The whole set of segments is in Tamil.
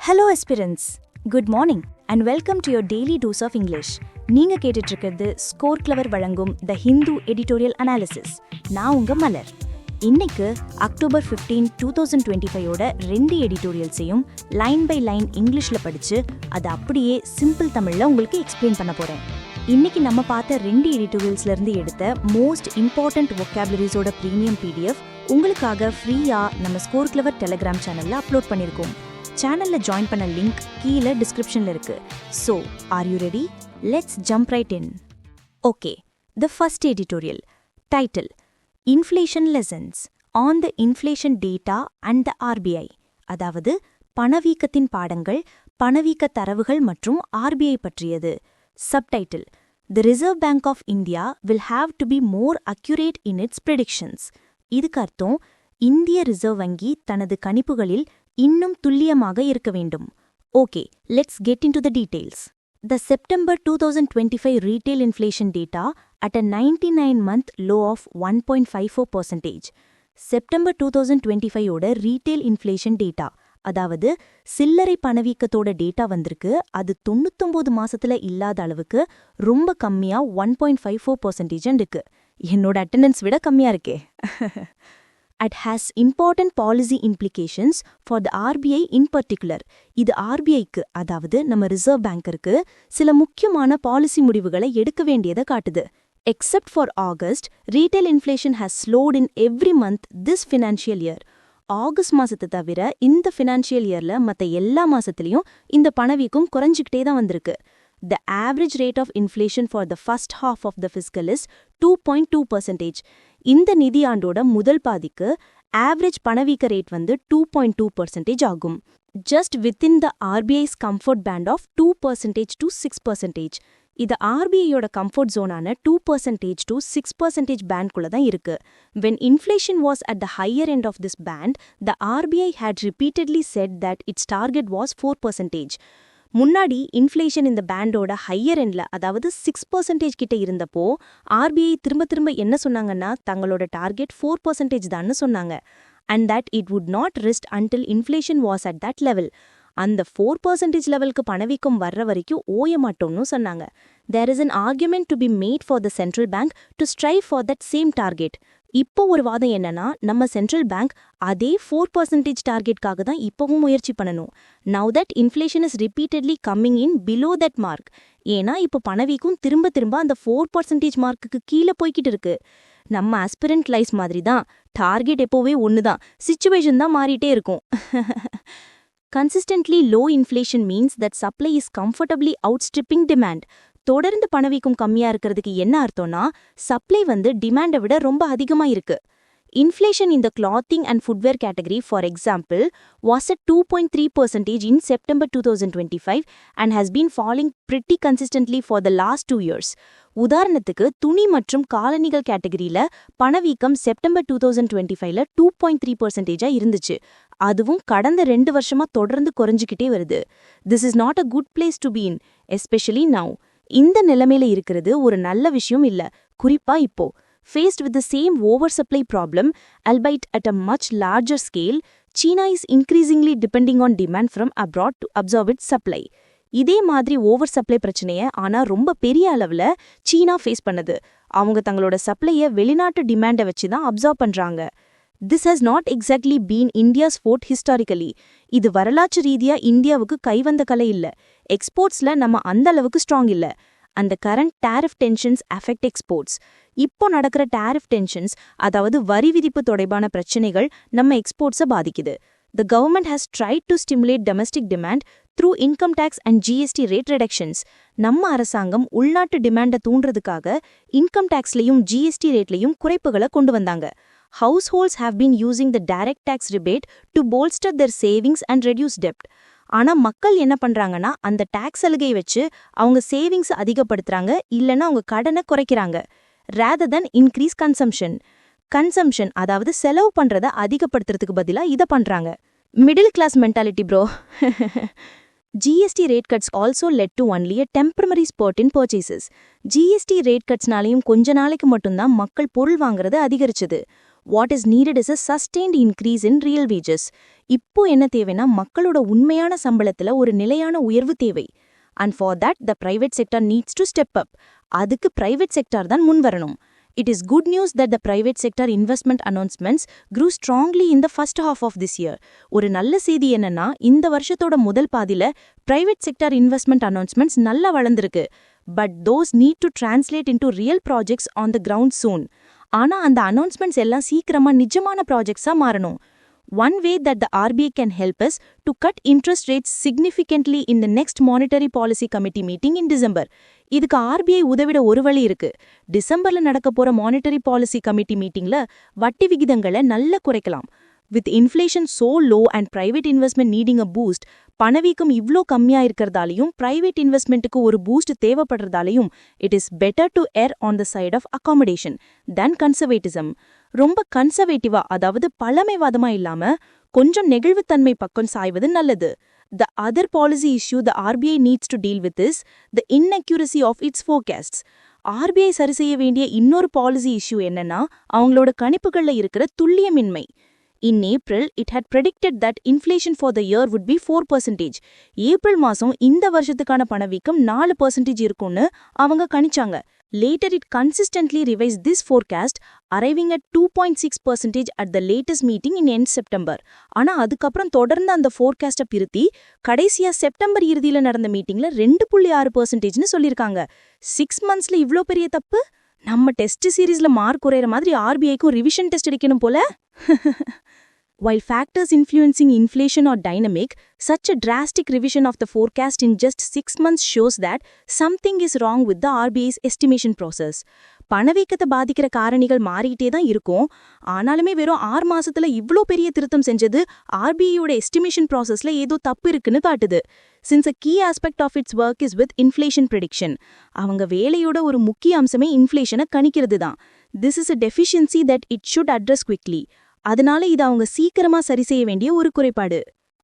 Hello aspirants. Good morning and welcome to your daily dose of English. நீங்க கேட்டுட்டு இருக்கிறது ஸ்கோர் கிளவர் வழங்கும் தி ஹிந்து எடிட்டோரியல் அனாலிசிஸ். நான் உங்க மலர். இன்னைக்கு அக்டோபர் 15, 2025 ரெண்டு எடிட்டோரியல்ஸையும் லைன் பை லைன் இங்கிலீஷ்ல படிச்சு அதை அப்படியே சிம்பிள் தமிழ்ல உங்களுக்கு எக்ஸ்பிளைன் பண்ண போறேன். இன்னைக்கு நம்ம பார்த்த ரெண்டு எடிட்டோரியல்ஸ்ல இருந்து எடுத்த மோஸ்ட் இம்பார்ட்டன்ட் வொக்காபுலரிஸோட பிரீமியம் பிடிஎஃப் உங்களுக்காக ஃப்ரீயா நம்ம ஸ்கோர் கிளவர் டெலிகிராம் சேனல்ல அப்லோட் பண்ணிருக்கோம். சேனல்ல ஜாயின் பண்ண லிங்க் கீழே டிஸ்கிரிப்ஷன்ல இருக்கு. So, are you ready? Let's jump right in. Okay, the first editorial. Title: Inflation Lessons on the Inflation Data and the RBI. அதாவது பணவீக்கத்தின் பாடங்கள், பணவீக்க தரவுகள் மற்றும் RBI பற்றியது. Subtitle: The Reserve Bank of India will have to be more accurate in its predictions. இதுக்கு அர்த்தம் இந்திய ரிசர்வ் வங்கி தனது கணிப்புகளில் இன்னும் துல்லியமாக இருக்க வேண்டும். Okay, let's get into the details. The September 2025 retail inflation data at a 99-month low of 1.54%. September 2025 ஓட retail inflation data, அதாவது சில்லறை பணவீக்கத்தோட டேட்டா வந்திருக்கு. அது 99 மாசத்துல இல்லாத அளவுக்கு ரொம்ப கம்மியா 1.54% இருக்கு. என்னோட அட்டெண்டன்ஸ் விட கம்மியா இருக்கே. It has important policy implications for the RBI in particular. இது RBIக்கு, அதாவது நம்ம ரிசர்வ் பேங்க்கிற்கு சில முக்கியமான பாலிசி முடிவுகளை எடுக்க வேண்டியதை காட்டுது. Except for August, retail inflation has slowed in every month this financial year. August மாசத்தை தவிர இந்த ஃபினான்ஷியல் இயர்ல மற்ற எல்லா மாசத்துலயும் இந்த பணவீக்கம் குறைஞ்சிக்கிட்டே தான் வந்திருக்கு. The average rate of inflation for the first half of the fiscal is 2.2%. இந்த நிதியாண்டோட முதல் பாதிக்கு ஆவரேஜ் பணவீக்க ரேட் வந்து 2.2% ஆகும். Just within the RBI's comfort band of 2% to 6%. இது RBIயோட கம்ஃபர்ட் ஜோனான 2% to 6% பேண்ட்குள்ள தான் இருக்கு. When inflation was at the higher end of this band, the RBI had repeatedly said that its target was 4%. முன்னாடி இன்ஃப்ளேஷன் இந்த பேண்டோட ஹையர் எண்ட்ல, அதாவது 6% கிட்ட இருந்தப்போ RBI திரும்ப என்ன சொன்னாங்கன்னா தங்களோட டார்கெட் 4% தான்னு சொன்னாங்க. And that it would not rest until inflation was at that level. அந்த 4% லெவலுக்கு பணவீக்கம் வர்ற வரைக்கும் ஓய மாட்டோம்னு சொன்னாங்க. There is an argument to be made for the central bank to strive for that same target. இப்போ ஒரு வாதம் என்னன்னா, நம்ம சென்ட்ரல் பேங்க் அதே 4% டார்கெட்காக தான் இப்பவும் முயற்சி பண்ணணும். Now that inflation is repeatedly coming in below that mark. ஏன்னா இப்போ பணவீக்கம் திரும்ப அந்த 4% மார்க்குக்கு கீழே போய்கிட்டு இருக்கு. நம்ம ஆஸ்பிரண்ட் லைஃப் மாதிரி தான், டார்கெட் எப்போவே ஒன்று தான், சிச்சுவேஷன் தான் மாறிட்டே இருக்கும். Consistently low inflation means that supply is comfortably outstripping demand. தொடர்ந்து பணவீக்கம் கம்மியா இருக்கிறதுக்கு என்ன அர்த்தம்னா, சப்ளை வந்து டிமாண்டை விட ரொம்ப அதிகமா இருக்கு. Inflation in the clothing and footwear category, for example, was at 2.3% in September 2025 and has been falling pretty consistently for the last 2 years. உதாரணத்துக்கு துணி மற்றும் காலணிகள் கேட்டகரியில பணவீக்கம் செப்டம்பர் 2025ல 2.3% இருந்துச்சு. அதுவும் கடந்த 2 வருஷமா தொடர்ந்து குறைஞ்சிக்கிட்டே வருது. This is not a good place to be in, especially now. இந்த நிலைமையில இருக்கிறது ஒரு நல்ல விஷயம் இல்ல, குறிப்பா இப்போ. Faced with the same oversupply problem, albeit at a much larger scale, China is increasingly depending on demand from abroad to absorb its supply. இதே மாதிரி ஓவர் சப்ளை பிரச்சனைய ஆனா ரொம்ப பெரிய அளவுல சீனா ஃபேஸ் பண்ணுது. அவங்க தங்களோட சப்ளைய வெளிநாட்டு டிமாண்டை வச்சு தான் அப்சார்ப் பண்றாங்க. This has not exactly been India's fort historically. இது வரலாற்று ரீதியா இந்தியாவுக்கு கைவந்த கலை இல்ல. எக்ஸ்போர்ட்ஸ்ல நம்ம அந்த அளவுக்கு ஸ்ட்ராங் இல்ல. அந்த current tariff tensions affect exports. இப்போ நடக்கிற டாரிஃப் டென்ஷன்ஸ், அதாவது வரி விதிப்பு தொடர்பான பிரச்சனைகள் நம்ம எக்ஸ்போர்ட்ஸை பாதிக்குது. The government has tried to stimulate domestic demand through income tax and GST rate reductions. நம்ம அரசாங்கம் உள்நாட்டு டிமாண்டை தூண்டுறதுக்காக இன்கம் டாக்ஸ்லையும் GST ரேட்லையும் குறைப்புகளை கொண்டு வந்தாங்க. Households have been using the direct tax rebate to bolster their savings and reduce debt. ஆனா மக்கள் என்ன பண்றாங்கன்னா, அந்த டாக்ஸ் சலுகை வச்சு அவங்க சேவிங்ஸ் அதிகப்படுத்துறாங்க, இல்லைன்னா அவங்க கடனை குறைக்கிறாங்க. rather than increase consumption. Consumption, அதாவது செலவு பண்றத அதிகப்படுத்துறதுக்கு பதிலா இத பண்றாங்க. Middle class mentality bro. GST rate cuts also led to only a temporary spurt in purchases. GST rate cutsனாலையும் கொஞ்ச நாளைக்கு மட்டும்தான் மக்கள் பொருள் வாங்குறது அதிகரிச்சது. What is needed is a sustained increase in real wages. இப்போ என்ன தேவைன்னா மக்களோட உண்மையான சம்பளத்துல ஒரு நிலையான உயர்வு தேவை. And for that the private sector needs to step up. அதுக்கு பிரைவேட் செக்டார் தான் முன் வரணும். It is good news that the private sector investment announcements grew strongly in the first half of this year. ஒரு நல்ல செய்தி என்னன்னா இந்த வருஷத்தோட முதல் பாதியில private sector investment announcements நல்லா வளர்ந்திருக்கு. But those need to translate into real projects on the ground soon. ஆனா அந்த announcements எல்லாம் சீக்கிரமா நிஜமான ப்ராஜெக்ட்ஸா மாறணும். One way that the RBI can help us to cut interest rates significantly in the next Monetary Policy Committee meeting in December. இதுக்கு RBI உதவிட ஒரு வழி இருக்கு. டிசம்பர்ல நடக்க போற மானிட்டரி பாலிசி கமிட்டி மீட்டிங்ல வட்டி விகிதங்களை நல்ல குறைக்கலாம். With inflation so low and private investment needing a boost, பணவீக்கம் இவ்ளோ கம்மியா இருக்கிறதாலையும் private investmentக்கு ஒரு boost தேவைப்படுறதாலையும் it is better to err on the side of accommodation than conservatism. ரொம்ப கன்சர்வேட்டிவா அதாவது பழமைவாதமா இல்லாம கொஞ்சம் நெகிழ்வுத்தன்மை பக்கம் சாய்வது நல்லது. The other policy issue the RBI needs to deal with is the inaccuracy of its forecasts. RBI சரி செய்ய வேண்டிய இன்னொரு பாலிசி இஷ்யூ என்னன்னா அவங்களோட கணிப்புகள்ல இருக்கிற துல்லியமின்மை. In April, it had predicted that inflation for the year would be 4%. April மாசம் இந்த வருஷத்துக்கான பணவீக்கம் 4% இருக்கும்னு அவங்க கணிச்சாங்க. Later, it consistently revised this forecast, arriving at 2.6% at the latest meeting in end September. ஆனா அதுக்கப்புறம் தொடர்ந்து அந்த forecast-அ பிரித்தி கடைசியா செப்டம்பர் இறுதியில நடந்த மீட்டிங்ல 2.6%ன்னு சொல்லிருக்காங்க. 6 monthsல இவ்ளோ பெரிய தப்பு? நம்ம டெஸ்ட் சீரீஸ்ல மார்க் குறையற மாதிரி RBIக்கும் ரிவிஷன் டெஸ்ட் அடிக்கணும் போல. While factors influencing inflation are dynamic, such a drastic revision of the forecast in just 6 months shows that something is wrong with the RBI's estimation process. பணவீக்கத்தை பாதிக்கிற காரணிகள் மாறிட்டே தான் இருக்கும். ஆனாலுமே வெறும் 6 மாசத்துல இவ்ளோ பெரிய திருத்தம் செஞ்சது RBIயோட எஸ்டிமேஷன் ப்ராசஸ்ல ஏதோ தப்பு இருக்குன்னு காட்டுது. Since a key aspect of its work is with inflation prediction, அவங்க வேலையோட ஒரு முக்கிய அம்சமே இன்ஃப்ளேஷனை கணிக்கிறது தான். This is a deficiency that it should address quickly. அதனால இது அவங்க சீக்கிரமா சரி செய்ய வேண்டிய ஒரு குறைபாடு.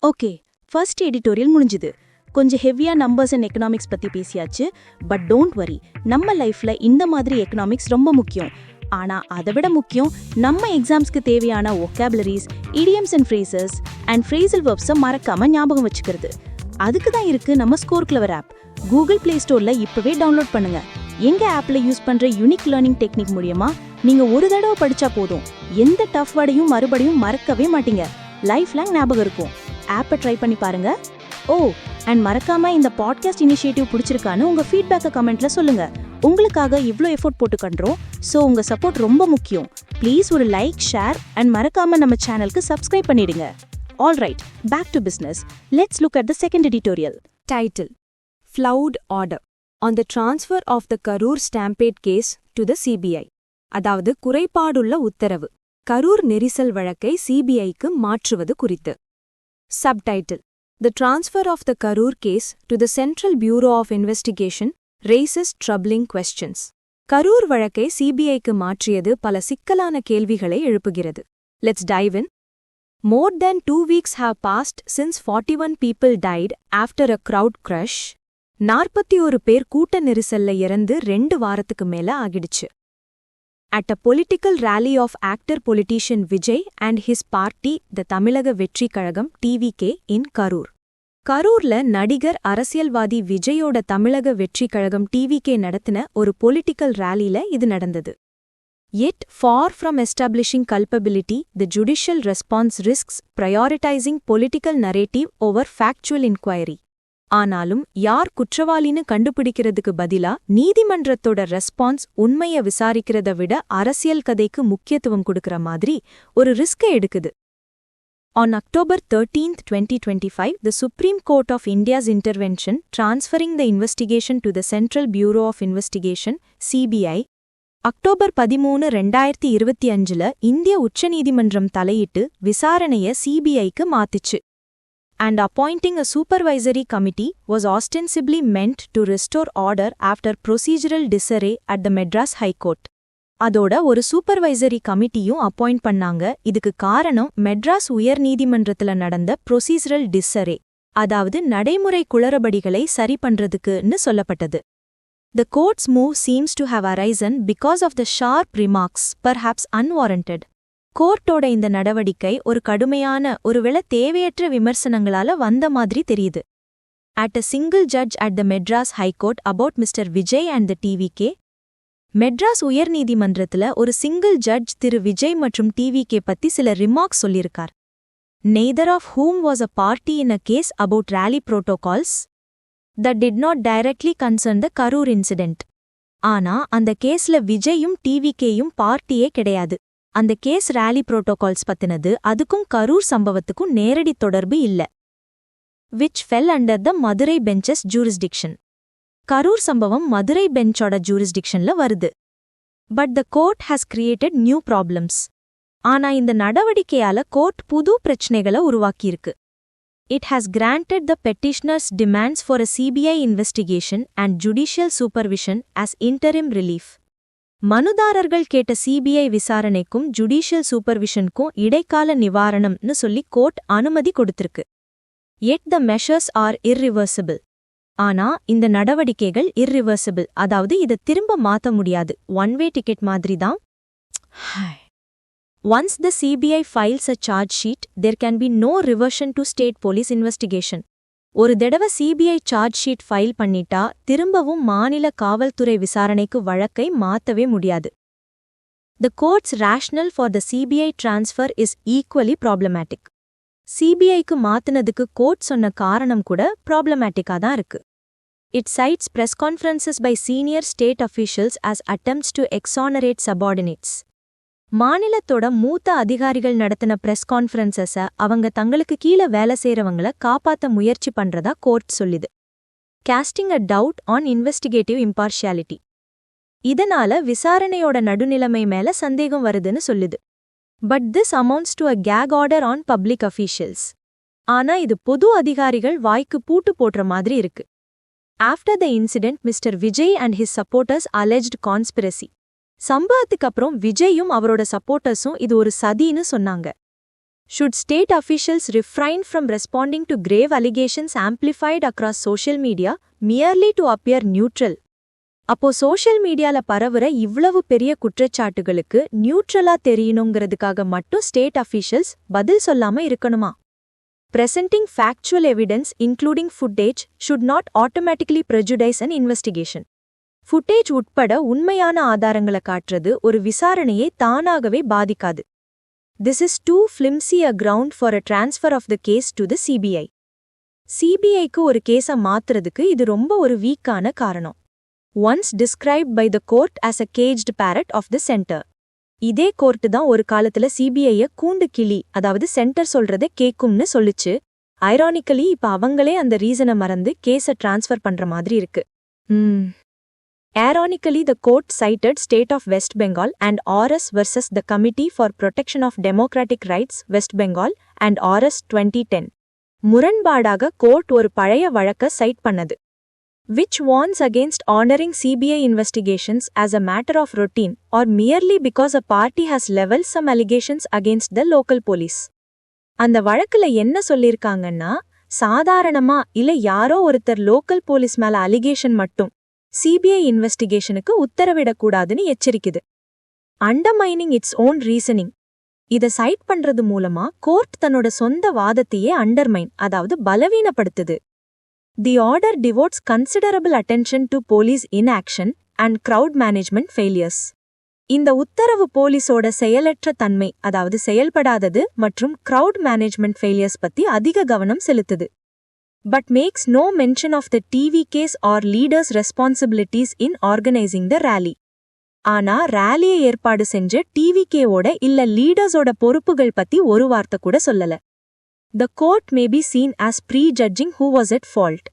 ஓகே, ஃபர்ஸ்ட் எடிட்டோரியல் முடிஞ்சுது. கொஞ்சம் ஹெவியா நம்பர்ஸ் அண்ட் எக்கனாமிக்ஸ் பத்தி பேசியாச்சு. பட் டோன்ட் வரி, நம்ம லைஃப்ல இந்த மாதிரி எக்கனாமிக்ஸ் ரொம்ப முக்கியம். ஆனா அதை விட முக்கியம் நம்ம எக்ஸாம்ஸ்க்கு தேவையான vocabularies, idioms and phrases and phrasal verbs-அ மறக்காம ஞாபகம் வச்சுக்கிறது. அதுக்கு தான் இருக்கு நம்ம score clever app. Google play ஸ்டோர்ல இப்பவே டவுன்லோட் பண்ணுங்க. எங்க ஆப்ல யூஸ் பண்ற யூனிக் லேர்னிங் டெக்னிக் மூலமா நீங்க ஒரு தடவை படிச்சா போதும், எந்த டஃப் வேர்டையும் மறுபடியும் மறக்கவே மாட்டீங்க. லைஃப் லாங் ஞாபகம் இருக்கும். ஆப்பை ட்ரை பண்ணி பாருங்க. ஓ, அண்ட் மறக்காம இந்த பாட்காஸ்ட் இனிஷியேட்டிவ் பிடிச்சிருக்கான்னு உங்க ஃபீட்பேக்கை கமெண்ட்ல சொல்லுங்க. உங்களுக்காக இவ்ளோ எஃபோர்ட் போட்டு கண்றோம். ஸோ உங்க சப்போர்ட் ரொம்ப முக்கியம். ப்ளீஸ் ஒரு லைக், ஷேர் அண்ட் மறக்காம நம்ம சேனலுக்கு சப்ஸ்கிரைப் பண்ணிடுங்க. Alright, back to business. Let's look at the second editorial. Title: flawed order on the transfer of the Karur stampede case to the CBI. அதாவது குறைபாடுள்ள உத்தரவு, கரூர் நெரிசல் வழக்கை CBIக்கு மாற்றுவது குறித்து. Subtitle: The transfer of the Karur case to the Central Bureau of Investigation raises troubling questions. Karur வழக்கை CBIக்கு மாற்றியது பல சிக்கலான கேள்விகளை எழுப்புகிறது. Let's dive in. More than 2 weeks have passed since 41 people died after a crowd crush. 41 பேர் கூட்ட நெரிசல்ல இறந்து 2 வாரத்துக்கு மேல ஆகிடுச்சு. At a political rally of actor-politician Vijay and his party, the Tamilaga Vetri Kazhagam TVK in Karur. கரூர்ல நடிகர் அரசியல்வாதி விஜயோட தமிழக வெற்றி கழகம் TVK நடத்தின ஒரு பொலிட்டிக்கல் ராலில இது நடந்தது. Yet, far from establishing culpability, the judicial response risks prioritizing political narrative over factual inquiry. ஆனாலும் யார் குற்றவாளின்னு கண்டுபிடிக்கிறதுக்கு பதிலா நீதிமன்றத்தோட ரெஸ்பான்ஸ் உண்மைய விசாரிக்கிறத விட அரசியல் கதைக்கு முக்கியத்துவம் கொடுக்கற மாதிரி ஒரு ரிஸ்கை எடுக்குது. On October 13, 2025, the Supreme Court of India's intervention transferring the investigation to the Central Bureau of Investigation, CBI, October 13, 2025ல இந்திய உச்சநீதிமன்றம் தலையிட்டு விசாரணைய CBIக்கு மாத்திச்சு. And appointing a supervisory committee was ostensibly meant to restore order after procedural disarray at the Madras High Court. அதோட ஒரு சூப்பர்வைசரி கமிட்டியும் அப்பாயிண்ட் பண்ணாங்க. இதுக்கு காரணம் மெட்ராஸ் உயர் நீதிமன்றத்துல நடந்த ப்ரொசீஜரல் டிஸ்ஸரே, அதாவது நடைமுறை குளறுபடிகளை சரி பண்றதுக்குன்னு சொல்லப்பட்டது. The court's move seems to have arisen because of the sharp remarks, perhaps unwarranted, கோர்ட்டோட இந்த நடவடிக்கை ஒரு கடுமையான ஒருவேளை தேவையற்ற விமர்சனங்களால வந்த மாதிரி தெரியுது. At a single judge at the Madras High Court about Mr. Vijay and the TVK. Madras உயர்நீதிமன்றத்துல ஒரு சிங்கிள் ஜட்ஜ் திரு விஜய் மற்றும் டிவிகே பத்தி சில ரிமார்க்ஸ் சொல்லியிருக்கார். Neither of whom was a party in a case about rally protocols that did not directly concern the Karur incident. ஆனா அந்த கேஸ்ல விஜயும் டிவிகேயும் பார்ட்டியே கிடையாது. அந்த கேஸ் ரேலி புரோட்டோகால்ஸ் பத்தினது அதுக்கும் கரூர் சம்பவத்துக்கும் நேரடி தொடர்பு இல்ல. which fell under the Madurai bench's jurisdiction. Karur சம்பவம் மதுரை பெஞ்சோட ஜூரிஸ்டிக்ஷன்ல வருது. But the court has created new problems. ஆனா இந்த நடவடிக்கையால கோர்ட் புது பிரச்சனைகளை உருவாக்கியிருக்கு. It has granted the petitioners demands for a CBI investigation and judicial supervision as interim relief. மனுதாரர்கள் கேட்ட சிபிஐ விசாரணைக்கும் ஜுடிஷியல் சூப்பர்விஷனுக்கும் இடைக்கால நிவாரணம்னு சொல்லி கோர்ட் அனுமதி கொடுத்திருக்கு. Yet the measures are irreversible. ஆனா இந்த நடவடிக்கைகள் irreversible, அதாவது இத திரும்ப மாத்த முடியாது. ஒன் வே டிக்கெட் மாதிரி தான். Once the CBI files a charge sheet, there can be no reversion to state police investigation. ஒரு தடவை சிபிஐ சார்ஜ் ஷீட் ஃபைல் பண்ணிட்டா திரும்பவும் மாநில காவல்துறை விசாரணைக்கு வழக்கை மாத்தவே முடியாது. The court's rationale for the CBI transfer is equally problematic. சிபிஐக்கு மாத்தினதுக்கு கோர்ட் சொன்ன காரணம் கூட ப்ராப்ளமேட்டிக்கா தான் இருக்கு. It cites press conferences by senior state officials as attempts to exonerate subordinates. மாநிலத்தோட மூத்த அதிகாரிகள் நடத்தின பிரஸ் கான்ஃபரன்சஸ அவங்க தங்களுக்கு கீழ வேலை செய்றவங்கள காப்பாத்த முயற்சி பண்றதா கோர்ட் சொல்லுது. Casting a doubt on investigative impartiality. இதனால விசாரணையோட நடுநிலைமை மேல சந்தேகம் வருதுன்னு சொல்லுது. But this amounts to a gag order on public officials. ஆனா இது பொது அதிகாரிகள் வாய்க்கு பூட்டு போடுற மாதிரி இருக்கு. After the incident, Mr. Vijay and his supporters alleged conspiracy. சம்பவத்துக்கு அப்புறம் விஜயும் அவரோட சப்போர்ட்டர்ஸும் இது ஒரு சதின்னு சொன்னாங்க. Should state officials refrain from responding to grave allegations amplified across social media merely to appear neutral? அப்போ சோஷியல் மீடியால பரவுற இவ்வளவு பெரிய குற்றச்சாட்டுகளுக்கு நியூட்ரலா தெரியணுங்கிறதுக்காக மட்டும் ஸ்டேட் அஃபீஷியல்ஸ் பதில் சொல்லாம இருக்கணுமா? Presenting factual evidence including footage should not automatically prejudice an investigation. Footage உட்பட உண்மையான ஆதாரங்களை காட்டுறது ஒரு விசாரணையை தானாகவே பாதிக்காது. This is too flimsy a ground for a transfer of the case to the CBI. சிபிஐக்கு ஒரு கேஸை மாத்துறதுக்கு இது ரொம்ப ஒரு வீக்கான காரணம். Once described by the court as a caged parrot of the center. இதே கோர்ட்டு தான் ஒரு காலத்துல சிபிஐய கூண்டு கிளி, அதாவது சென்டர் சொல்றத கேக்கும்னு சொல்லுச்சு. ஐரானிக்கலி இப்ப அவங்களே அந்த ரீசனை மறந்து கேஸை டிரான்ஸ்ஃபர் பண்ற மாதிரி இருக்கு. Ironically, the court cited State of West Bengal and RS versus the Committee for Protection of Democratic Rights, West Bengal and RS 2010. முரண்பாடாக கோர்ட் ஒரு பழைய வழக்க சைட் பண்ணது. Which warns against honoring CBI investigations as a matter of routine or merely because a party has leveled some allegations against the local police. அந்த வழக்குல என்ன சொல்லிருக்காங்கன்னா, சாதாரணமா இல்ல யாரோ ஒருத்தர் லோக்கல் போலீஸ் மேல அலிகேஷன் மட்டும் சிபிஐ இன்வெஸ்டிகேஷனுக்கு உத்தரவிடக்கூடாதுன்னு எச்சரிக்குது. Undermining its own reasoning. இத சைட் பண்றது மூலமா கோர்ட் தன்னோட சொந்த வாதத்தையே அண்டர்மைன், அதாவது பலவீனப்படுத்துது. The order devotes considerable attention to police inaction and crowd management failures. இந்த உத்தரவு போலீஸோட செயலற்ற தன்மை, அதாவது செயல்படாதது மற்றும் crowd management failures பத்தி அதிக கவனம் செலுத்துது. But makes no mention of the TVK's or leaders' responsibilities in organizing the rally. ஆனா ரேலியை ஏற்பாடு செஞ்ச டிவிகேவோட இல்ல லீடர்ஸோட பொறுப்புகள் பத்தி ஒரு வார்த்தை கூட சொல்லல. The court may be seen as prejudging who was at fault.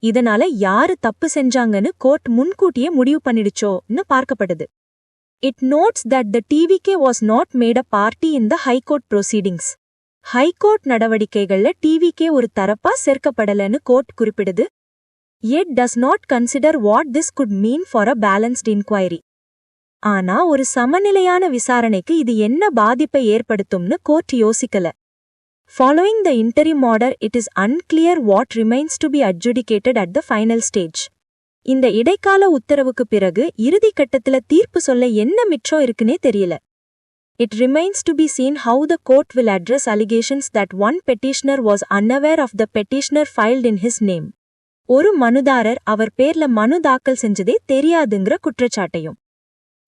இதனால யாரு தப்பு செஞ்சாங்கன்னு கோர்ட் முன்கூட்டியே முடிவு பண்ணிடுச்சோன்னு பார்க்கப்படுது. It notes that the TVK was not made a party in the High Court proceedings. High Court நடவடிக்கைகள்ல டிவிகே ஒரு தரப்பா சேர்க்கப்படலன்னு கோர்ட் குறிப்பிடுது. Yet does not consider what this could mean for a balanced inquiry. ஆனா ஒரு சமநிலையான விசாரணைக்கு இது என்ன பாதிப்பை ஏற்படுத்தும்னு கோர்ட் யோசிக்கல. Following the interim order, it is unclear what remains to be adjudicated at the final stage. இந்த இடைக்கால உத்தரவுக்கு பிறகு இறுதி கட்டத்துல தீர்ப்பு சொல்ல என்ன மிச்சம் இருக்குன்னே தெரியல. It remains to be seen how the court will address allegations that one petitioner was unaware of the petitioner filed in his name. ஒரு மனுதாரர் அவர் பேர்ல மனு தாக்கல் செஞ்சதே தெரியாதுங்கிற குற்றச்சாட்டையும்.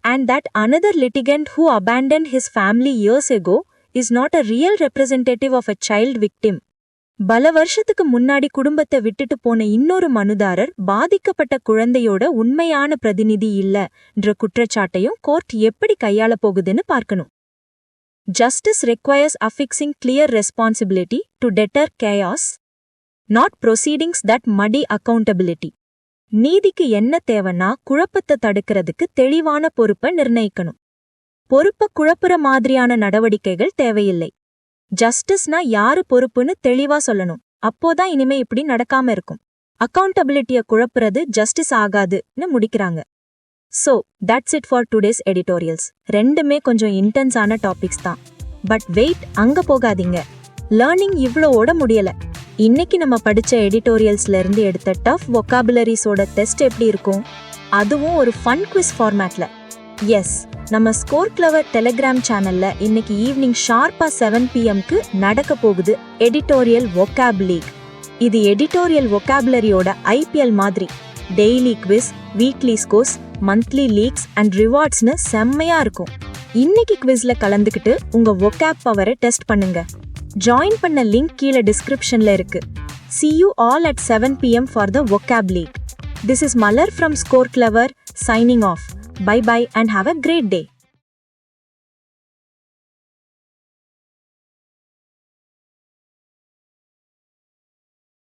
And that another litigant who abandoned his family years ago is not a real representative of a child victim. பல வருஷத்துக்கு முன்னாடி குடும்பத்தை விட்டுட்டு போன இன்னொரு மனுதாரர் பாதிக்கப்பட்ட குழந்தையோட உண்மையான பிரதிநிதி இல்லன்ற குற்றச்சாட்டையும் கோர்ட் எப்படி கையாள போகுதுன்னு பார்க்கணும். Justice requires affixing clear responsibility to deter chaos, not proceedings that muddy accountability. நீதிக்கு என்ன தேவைன்னா குழப்பத்தை தடுக்கிறதுக்கு தெளிவான பொறுப்பை நிர்ணயிக்கணும். பொறுப்பை குழப்புற மாதிரியான நடவடிக்கைகள் தேவையில்லை. ஜஸ்டிஸ்னா யாரு பொறுப்புன்னு தெளிவா சொல்லணும். அப்போதான் இனிமே இப்படி நடக்காம இருக்கும். அக்கவுண்டபிலிட்டிய குழப்புறது ஜஸ்டிஸ் ஆகாதுன்னு முடிக்கிறாங்க. So, that's it for today's editorials. ரெண்டுமே கொஞ்சம் இன்டென்ஸான டாபிக்ஸ் தான். பட் வெயிட், அங்க போகாதீங்க. லேர்னிங் இவ்ளோட முடியல. இன்னைக்கு நம்ம படிச்ச எடிட்டோரியல்ஸ்ல இருந்து எடுத்த டஃப் வொக்காபுலரிஸோட டெஸ்ட் எப்படி இருக்கும்? அதுவும் ஒரு ஃபன் குவிஸ் ஃபார்மேட்ல. எஸ், நம்ம ஸ்கோர் கிளவர் டெலிகிராம் சேனல்ல இன்னைக்கு ஈவினிங் ஷார்ப்பா 7 PM நடக்க போகுது எடிட்டோரியல் வொக்காப் லீக். இது எடிட்டோரியல் வொக்காபுலரியோட IPL மாதிரி. Daily quiz, weekly scores, monthly leaks and ரிவார்ட்ஸ்னு செம்மையா இருக்கும். இன்னைக்கு குவிஸ்ல கலந்துக்கிட்டு உங்க வொக்காப் பவரை டெஸ்ட் பண்ணுங்க. ஜாயின் பண்ண லிங்க் கீழே டிஸ்கிரிப்ஷன்ல இருக்கு. See you all at 7 PM for the vocab league. This is Malar from Score Clever signing off. Bye bye and have a great day.